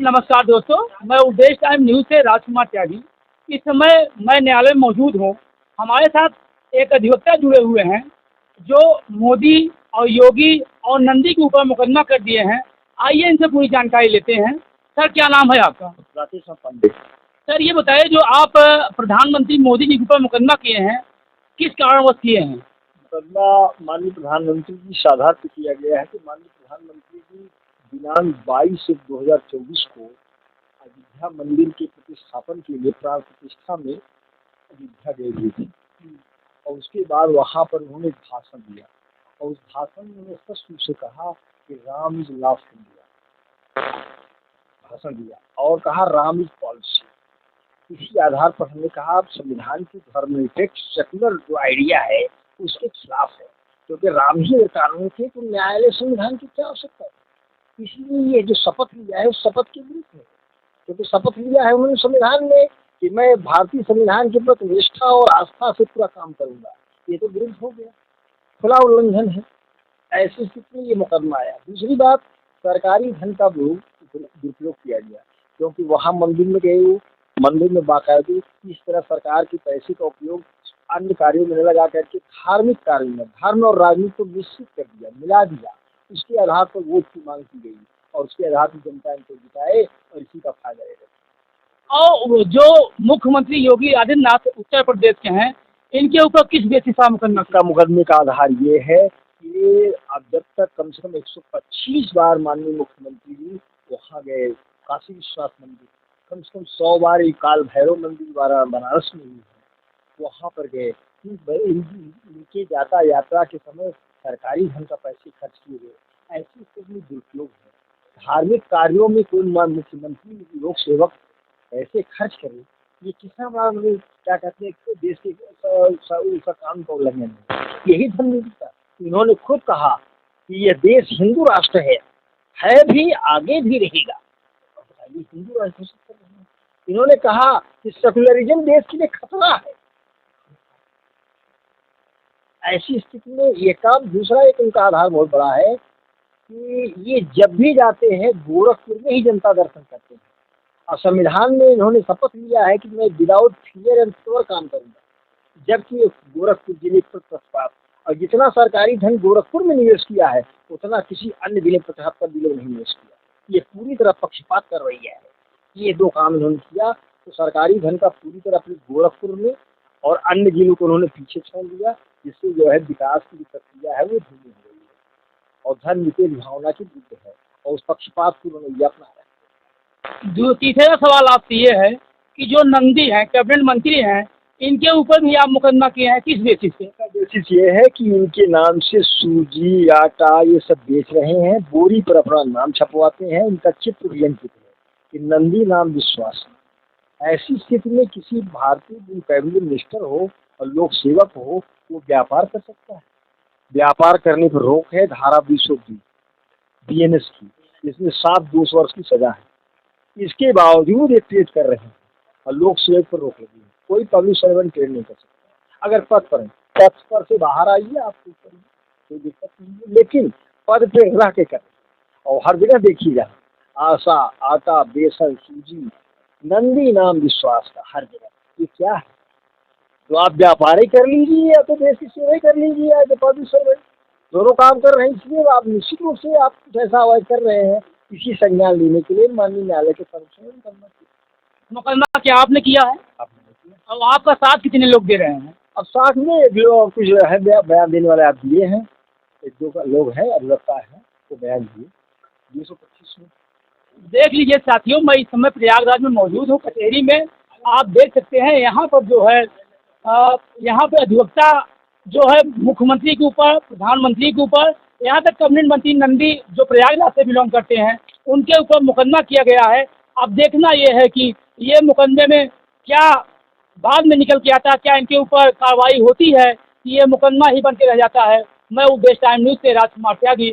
नमस्कार दोस्तों, मैं उद्देश्य टाइम न्यूज़ से राजकुमार त्यागी। इस समय मैं न्यायालय में मौजूद हूँ। हमारे साथ एक अधिवक्ता जुड़े हुए हैं जो मोदी और योगी और नंदी के ऊपर मुकदमा कर दिए हैं। आइए इनसे पूरी जानकारी लेते हैं। सर, क्या नाम है आपका? राकेश पांडे। सर, ये बताइए, जो आप प्रधानमंत्री मोदी जी के ऊपर मुकदमा किए हैं, किस कारणवश किए हैं? मुकदमा माननीय प्रधानमंत्री जी से आधार पे किया गया है कि माननीय प्रधानमंत्री जी दिनांक 22/1/2024 को अयोध्या मंदिर के प्रतिष्ठापन के लिए प्राण प्रतिष्ठा में अयोध्या गए हुए थे और उसके बाद वहाँ पर उन्होंने एक भाषण दिया और उस भाषण में उन्होंने स्पष्ट रूप से कहा कि राम इज लव इंडिया, भाषण दिया और कहा राम इज पॉलिसी। इसी आधार पर हमने कहा अब संविधान की धर्मनिरपेक्ष सेकुलर जो आइडिया है उसके खिलाफ है, क्योंकि राम ही अगर कानून थे तो न्यायालय संविधान की क्या आवश्यकता है। इसलिए ये जो शपथ लिया है उस शपथ के विरुद्ध है, क्योंकि शपथ लिया है उन्होंने संविधान में कि मैं भारतीय संविधान के प्रति निष्ठा और आस्था से पूरा काम करूंगा। ये तो विरुद्ध हो गया, खुला उल्लंघन है। ऐसी स्थिति में ये मुकदमा आया। दूसरी बात, सरकारी धन का दुरुपयोग किया गया, क्योंकि वहाँ मंदिर में गए, मंदिर में बाकायदे इस तरह सरकार के पैसे का उपयोग अन्य कार्यों में न लगा करके धार्मिक कार्यों में धर्म और राजनीति को मिश्रित कर दिया, मिला दिया। उसके आधार पर वोट की मांग की गई और उसके आधार पर जनता इनको जिताए और इसी का फायदा ले रहे। और जो मुख्यमंत्री योगी आदित्यनाथ उत्तर प्रदेश के हैं, इनके ऊपर किस बेसिस पर मुकदमे का आधार ये है कि अब जब तक कम से कम 125 बार माननीय मुख्यमंत्री जी वहाँ गए, काशी विश्वनाथ मंदिर, कम से कम 100 बार काल भैरव मंदिर द्वारा बनारस में हुई है, वहाँ पर गए। इनके यात्रा के समय सरकारी धन का पैसे खर्च किए गए। ऐसी स्थिति में दुरुपयोग है। धार्मिक कार्यों में कोई मुख्यमंत्री लोक सेवक पैसे खर्च करे, ये कितना बड़ा क्या कहते हैं देश के उसका कानून का उल्लंघन है। यही धर्मनिरपेक्षता। इन्होंने खुद कहा कि यह देश हिंदू राष्ट्र है भी, आगे भी रहेगा। हिंदू राष्ट्र इन्होंने कहा कि सेकुलरिज्म देश के लिए खतरा है। ऐसी स्थिति में ये काम, दूसरा एक उनका आधार बहुत बड़ा है कि ये जब भी जाते हैं गोरखपुर में ही जनता दर्शन करते हैं और संविधान में इन्होंने शपथ लिया है कि मैं विदाउट फियर एंड फेवर काम करूंगा, जबकि गोरखपुर जिले पर प्रस्ताव और जितना सरकारी धन गोरखपुर में निवेश किया है उतना किसी अन्य जिले 75 जिलों में नहीं निवेश किया। ये पूरी तरह पक्षपात कर रही है। ये दो काम इन्होंने किया, तो सरकारी धन का पूरी तरह अपने गोरखपुर में और अन्य जिलों को उन्होंने पीछे छोड़ दिया, जिससे जो है विकास की जो प्रक्रिया है वो धीमी हो रही है और धर्मनिरपेक्ष भावना की विरुद्ध है और उस पक्षपात को उन्होंने ये अपनाया। जो तीसरा सवाल आपसे ये है कि जो नंदी हैं, कैबिनेट मंत्री हैं, इनके ऊपर भी आप मुकदमा किए हैं, किस बेसिस पे? बेसिस ये है कि इनके नाम से सूजी, आटा ये सब बेच रहे हैं, बोरी पर अपना नाम छपवाते हैं, इनका चित्र भी अंकित है कि नंदी नाम विश्वास। ऐसी स्थिति में किसी भारतीय कैबिनेट मिनिस्टर हो और लोक सेवक हो, वो व्यापार कर सकता है। व्यापार करने पर रोक है, धारा 220 BNS की, जिसमें 7-2 वर्ष की सजा है। इसके बावजूद ये ट्रेड कर रहे हैं और लोक सेवक पर रोक लगी है। कोई पब्लिक सर्वेंट ट्रेड नहीं कर सकता। अगर पद पर है, पद पर से बाहर आइए, आप कोई दिक्कत नहीं है, लेकिन पद पे रह के करें। और हर जगह देखिए जहाँ आशा, आटा, बेसन, सूजी, नंदी नाम विश्वास का हर जगह, ये क्या है? तो आप व्यापारी कर लीजिए या तो देश की सेवा कर लीजिए या तो पब्लिक सर्वेंट, दोनों काम कर रहे हैं। इसलिए आप निश्चित रूप से आप कुछ ऐसा अवॉइड कर रहे हैं। इसी संज्ञान लेने के लिए माननीय न्यायालय के समक्ष करना चाहिए। मुकदमा क्या आपने किया है? अब आपका साथ कितने लोग दे रहे हैं? अब साथ में जो कुछ है बयान देने वाले आप दिए हैं, 1-2 लोग हैं, अधिवक्ता है, तो बयान दिए 225 में। देख लीजिए साथियों, मैं इस समय प्रयागराज में मौजूद हूँ, कचहरी में। आप देख सकते हैं यहाँ पर जो है यहाँ पे अधिवक्ता जो है मुख्यमंत्री के ऊपर, प्रधानमंत्री के ऊपर, यहाँ तक कैबिनेट मंत्री नंदी जो प्रयागराज से बिलोंग करते हैं उनके ऊपर मुकदमा किया गया है। अब देखना ये है कि ये मुकदमे में क्या बाद में निकल के आता, क्या इनके ऊपर कार्रवाई होती है कि ये मुकदमा ही बन के रह जाता है। मैं उद्देश्य टाइम न्यूज़ से राजकुमार त्यागी,